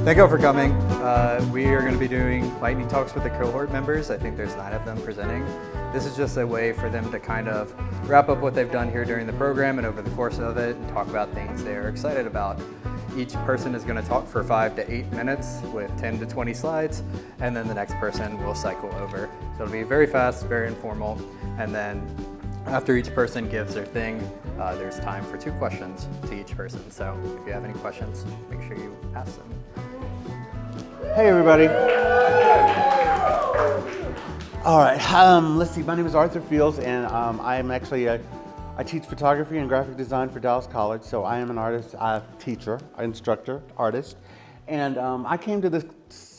Thank you all for coming. We are going to be doing lightning talks with the cohort members. I think there's 9 of them presenting. This is just a way for them to kind of wrap up what they've done here during the program and over the course of it and talk about things they're excited about. Each person is going to talk for 5 to 8 minutes with 10 to 20 slides, and then the next person will cycle over. So it'll be very fast, very informal, and then after each person gives their thing, there's time for 2 questions to each person. So if you have any questions, make sure you ask them. Hey everybody. All right, let's see, my name is Arthur Fields, and I'm actually I teach photography and graphic design for Dallas College, so I am an artist, teacher, instructor, artist. And I came to the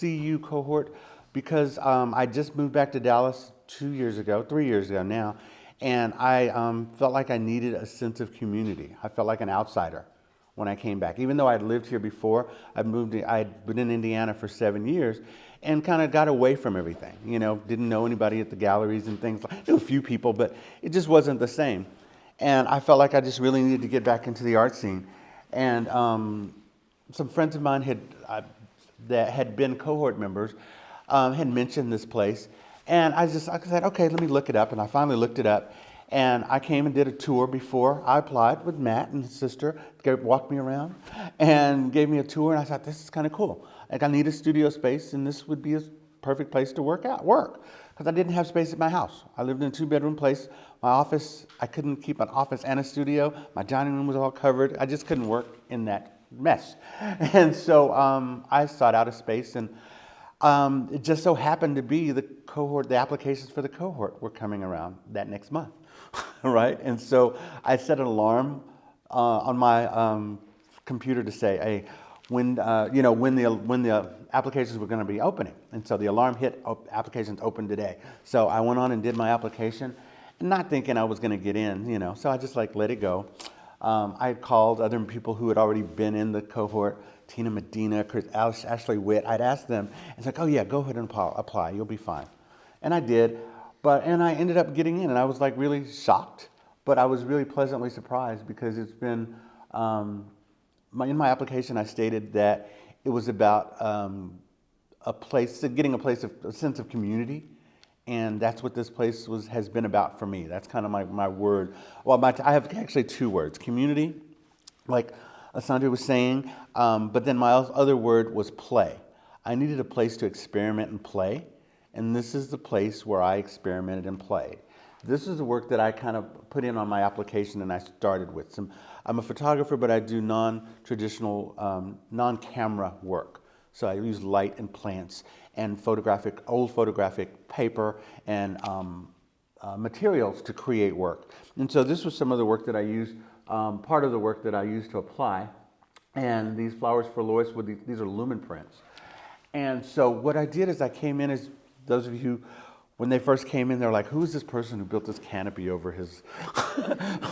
CU cohort because I just moved back to Dallas 3 years ago now, and I felt like I needed a sense of community. I felt like an outsider when I came back. Even though I'd lived here before, I'd been in Indiana for 7 years and kind of got away from everything. You know, didn't know anybody at the galleries and things. I knew a few people, but it just wasn't the same. And I felt like I just really needed to get back into the art scene. And some friends of mine that had been cohort members had mentioned this place. And I said, okay, let me look it up. And I finally looked it up. And I came and did a tour before I applied with Matt and his sister. They walked me around and gave me a tour. And I thought, this is kind of cool. Like, I need a studio space, and this would be a perfect place to work. Because I didn't have space at my house. I lived in a 2-bedroom place. My office, I couldn't keep an office and a studio. My dining room was all covered. I just couldn't work in that mess. And so I sought out a space, and it just so happened to be the applications for the cohort were coming around that next month. Right? And so I set an alarm on my computer to say, hey, when the applications were going to be opening. And so the alarm hit, applications open today. So I went on and did my application, not thinking I was going to get in, so I just let it go. I called other people who had already been in the cohort, Tina Medina, Ashley Witt. I'd asked them, it's like, oh yeah, go ahead and apply, you'll be fine. And I did. And I ended up getting in, and I was really shocked, but I was really pleasantly surprised because it's been, in my application I stated that it was about getting a sense of community, and that's what this place has been about for me. That's kind of my word. Well, I have actually 2 words, community, like Asandra was saying, but then my other word was play. I needed a place to experiment and play. And this is the place where I experimented and played. This is the work that I kind of put in on my application, and I started with. I'm a photographer, but I do non-traditional, non-camera work. So I use light and plants and old photographic paper and materials to create work. And so this was some of the work that I used, part of the work that I used to apply. And these flowers for Lois, these are lumen prints. And so what I did is I came in as, those of you, when they first came in, they're like, who is this person who built this canopy over his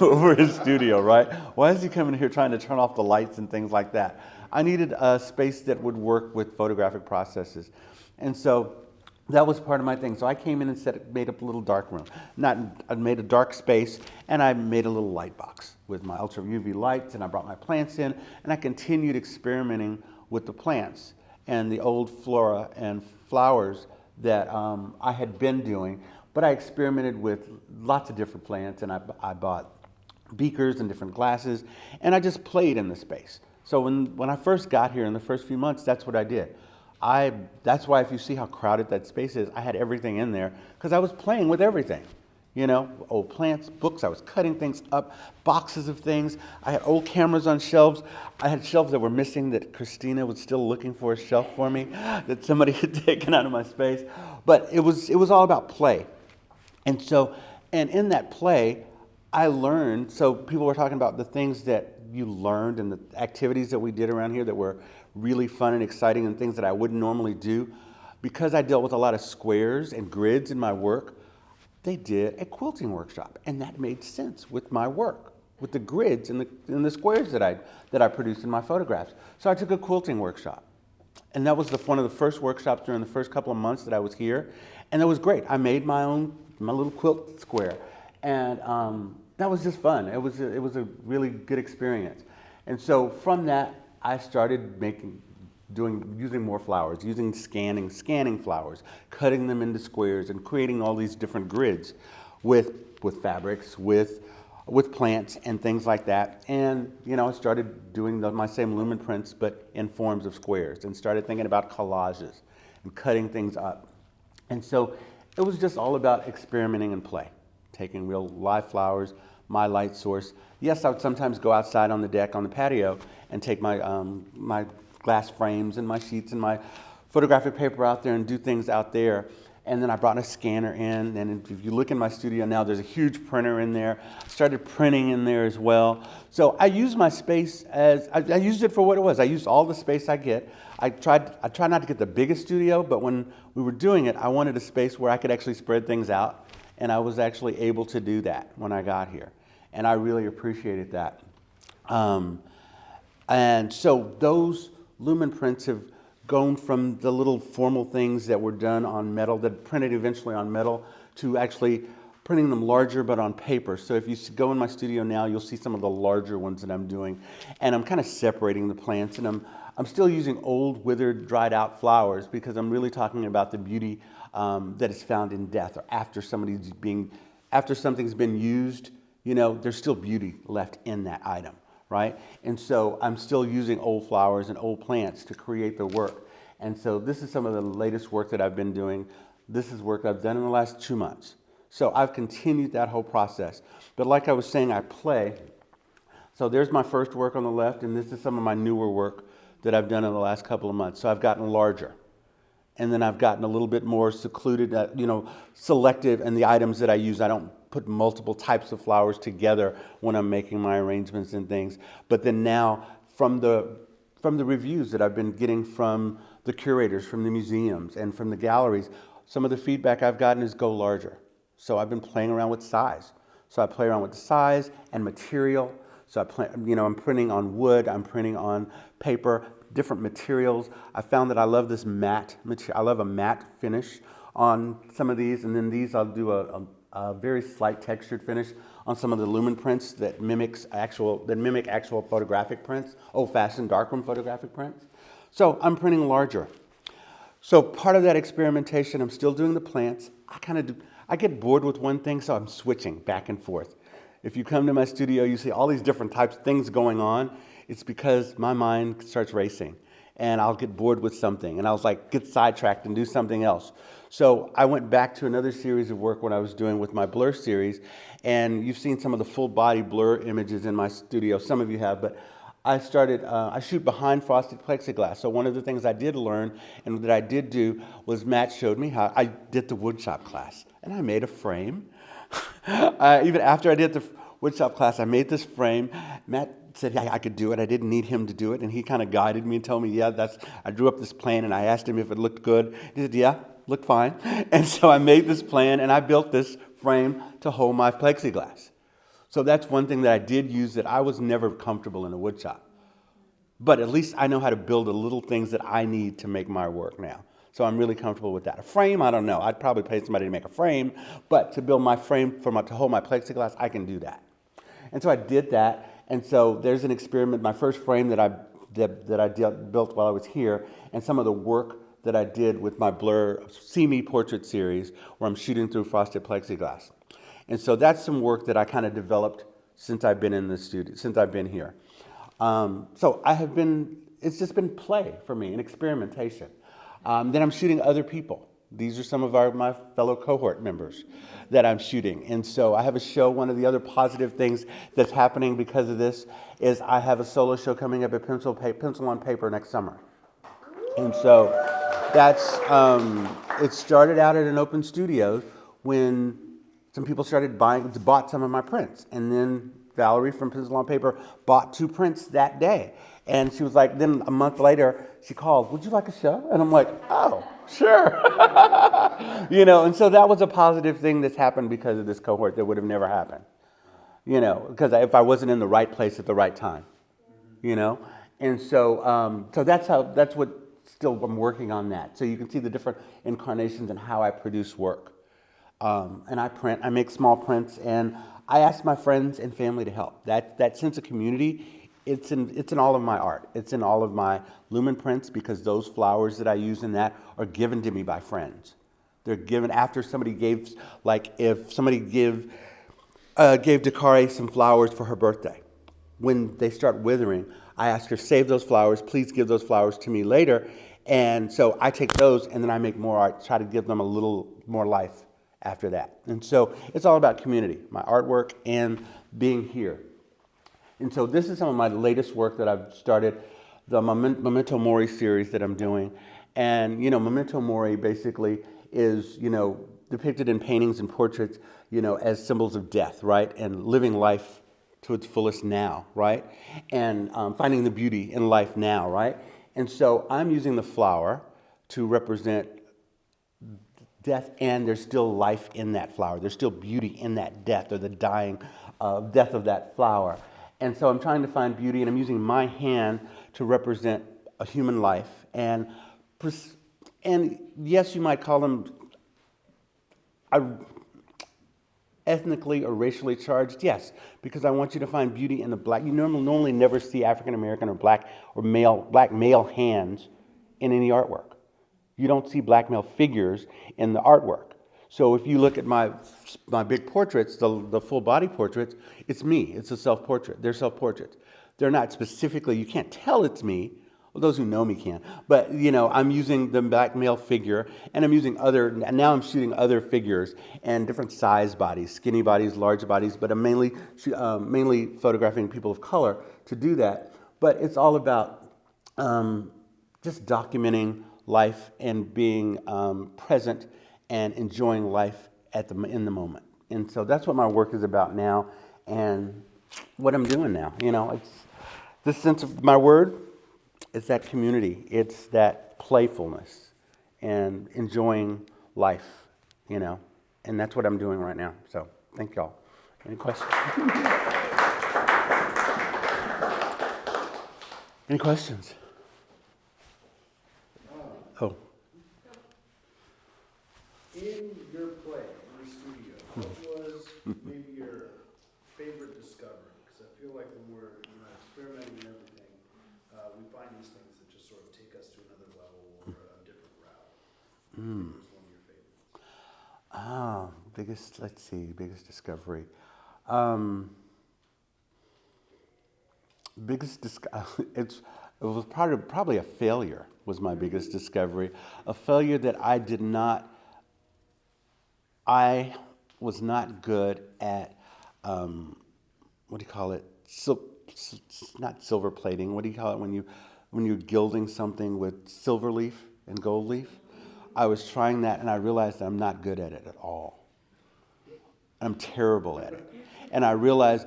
over his studio, right? Why is he coming here trying to turn off the lights and things like that? I needed a space that would work with photographic processes. And so that was part of my thing. So I came in and made up a little dark room. I made a dark space, and I made a little light box with my ultra UV lights, and I brought my plants in, and I continued experimenting with the plants and the old flora and flowers that I had been doing, but I experimented with lots of different plants, and I bought beakers and different glasses, and I just played in the space. So when I first got here in the first few months, that's what I did. That's why if you see how crowded that space is, I had everything in there because I was playing with everything. Old plants, books, I was cutting things up, boxes of things. I had old cameras on shelves. I had shelves that were missing that Christina was still looking for a shelf for me that somebody had taken out of my space. But it was all about play. And in that play, I learned, so people were talking about the things that you learned and the activities that we did around here that were really fun and exciting and things that I wouldn't normally do. Because I dealt with a lot of squares and grids in my work, they did a quilting workshop, and that made sense with my work, with the grids and the squares that I produced in my photographs. So I took a quilting workshop, and that was one of the first workshops during the first couple of months that I was here, and that was great. I made my little quilt square, and that was just fun. It was a really good experience. And so from that, I started using more flowers, using scanning flowers, cutting them into squares, and creating all these different grids with fabrics, with plants and things like that. And I started doing my same lumen prints, but in forms of squares, and started thinking about collages and cutting things up. And so it was just all about experimenting and play, taking real live flowers, my light source. Yes, I would sometimes go outside on the deck, on the patio, and take my my glass frames and my sheets and my photographic paper out there and do things out there. And then I brought a scanner in, and if you look in my studio now, there's a huge printer in there. I started printing in there as well. So I use my space as, I used it for what it was. I used all the space I get. I tried not to get the biggest studio, but when we were doing it, I wanted a space where I could actually spread things out, and I was actually able to do that when I got here. And I really appreciated that. And so those lumen prints have gone from the little formal things that were done on metal, that printed eventually on metal, to actually printing them larger but on paper. So if you go in my studio now, you'll see some of the larger ones that I'm doing. And I'm kind of separating the plants, and I'm still using old, withered, dried out flowers, because I'm really talking about the beauty that is found in death, or after something's been used, there's still beauty left in that item. Right? And so I'm still using old flowers and old plants to create the work. And so this is some of the latest work that I've been doing. This is work I've done in the last 2 months. So I've continued that whole process. But like I was saying, I play. So there's my first work on the left, and this is some of my newer work that I've done in the last couple of months. So I've gotten larger. And then I've gotten a little bit more secluded, selective in the items that I use. I don't put multiple types of flowers together when I'm making my arrangements and things. But then now, from the reviews that I've been getting from the curators, from the museums, and from the galleries, some of the feedback I've gotten is go larger. So I've been playing around with size. So I play around with the size and material. So I'm printing on wood, I'm printing on paper, different materials. I found that I love this matte material. I love a matte finish on some of these, and then these I'll do a very slight textured finish on some of the lumen prints that mimic actual photographic prints, old-fashioned darkroom photographic prints. So I'm printing larger. So part of that experimentation, I'm still doing the plants. I get bored with one thing, so I'm switching back and forth. If you come to my studio, you see all these different types of things going on. It's because my mind starts racing, and I'll get bored with something, and I'll get sidetracked and do something else. So I went back to another series of work when I was doing with my blur series, and you've seen some of the full body blur images in my studio. Some of you have, but I shoot behind frosted plexiglass. So one of the things I did learn and that I did do was Matt showed me how I did the woodshop class, and I made a frame. Even after I did the woodshop class, I made this frame. Matt said, yeah, I could do it. I didn't need him to do it, and he kind of guided me and told me, yeah, I drew up this plan, and I asked him if it looked good. He said, yeah, looked fine. And so I made this plan, and I built this frame to hold my plexiglass. So that's one thing that I did use that I was never comfortable in a woodshop. But at least I know how to build the little things that I need to make my work now. So I'm really comfortable with that. A frame, I don't know. I'd probably pay somebody to make a frame, but to build my frame to hold my plexiglass, I can do that. And so I did that. And so there's an experiment, my first frame that I built while I was here, and some of the work that I did with my Blur See Me portrait series, where I'm shooting through frosted plexiglass. And so that's some work that I kind of developed since I've been in the studio, since I've been here. So it's just been play for me, and experimentation. Then I'm shooting other people. These are some of my fellow cohort members that I'm shooting. And so I have a show. One of the other positive things that's happening because of this is I have a solo show coming up at Pencil on Paper next summer. And so that's, it started out at an open studio when some people bought some of my prints. And then Valerie from Pencil on Paper bought 2 prints that day. And she was like, then a month later, she called, would you like a show? And I'm like, oh, sure. And so that was a positive thing that's happened because of this cohort that would have never happened. Because if I wasn't in the right place at the right time, And so that's what still I'm working on that. So you can see the different incarnations and how I produce work. And I make small prints, and I ask my friends and family to help. That sense of community it's in all of my art. It's in all of my lumen prints, because those flowers that I use in that are given to me by friends. They're given after somebody gave, like if somebody gave Dakari some flowers for her birthday. When they start withering, I ask her, save those flowers, please give those flowers to me later. And so I take those and then I make more art, try to give them a little more life after that. And so it's all about community, my artwork and being here. And so this is some of my latest work that I've started, the Memento Mori series that I'm doing. And, you know, Memento Mori basically is, you know, depicted in paintings and portraits, you know, as symbols of death, right? And living life to its fullest now, right? And finding the beauty in life now, right? And so I'm using the flower to represent death, and there's still life in that flower. There's still beauty in that death, or the dying death of that flower. And so I'm trying to find beauty, and I'm using my hand to represent a human life. And yes, you might call them ethnically or racially charged, yes, because I want you to find beauty in the black. You normally never see African American or black male hands in any artwork. You don't see black male figures in the artwork. So if you look at my big portraits, the full body portraits, it's me. It's a self-portrait. They're self-portraits. They're not specifically, you can't tell it's me. Well, those who know me can. But, you know, I'm using the black male figure, and I'm using now I'm shooting other figures and different size bodies, skinny bodies, large bodies, but I'm mainly photographing people of color to do that. But it's all about just documenting life and being present and enjoying life in the moment. And so that's what my work is about now, and what I'm doing now. You know, it's this sense of my word. It's that community. It's that playfulness and enjoying life, you know. And that's what I'm doing right now. So thank y'all. Any questions? Any questions? Oh. In your play, in your studio, what was maybe your favorite discovery? Because I feel like when we're experimenting and everything, we find these things that just sort of take us to another level or a different route. What was one of your favorites? Biggest discovery. It was probably a failure was my biggest discovery. A failure that I was not good at, what do you call it? Not silver plating. What do you call it when you're gilding something with silver leaf and gold leaf? I was trying that, and I realized that I'm not good at it at all. I'm terrible at it. And I realized,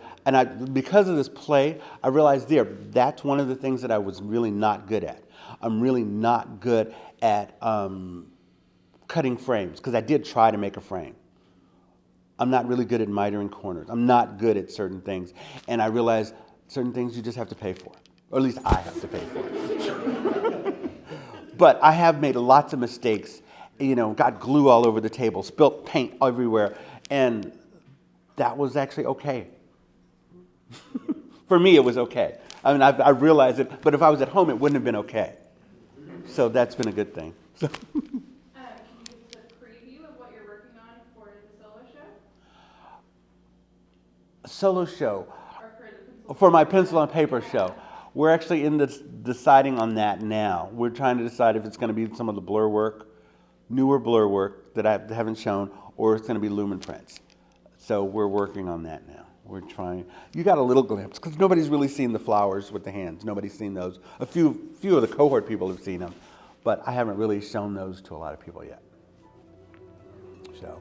because of this play, I realized that's one of the things that I was really not good at. I'm really not good at cutting frames, because I did try to make a frame. I'm not really good at mitering corners. I'm not good at certain things. And I realized certain things you just have to pay for, or at least I have to pay for. But I have made lots of mistakes, you know, got glue all over the table, spilt paint everywhere, and that was actually okay. For me, it was okay. I mean, I realized it, but if I was at home, it wouldn't have been okay. So that's been a good thing. Can you give us a preview of what you're working on for the solo show? Solo show. Or For my pencil and paper show. We're actually deciding on that now. We're trying to decide if it's going to be some of the blur work, newer blur work that I haven't shown, or it's going to be lumen prints. So we're working on that now. We're trying. You got a little glimpse, because nobody's really seen the flowers with the hands. Nobody's seen those. A few of the cohort people have seen them, but I haven't really shown those to a lot of people yet. So.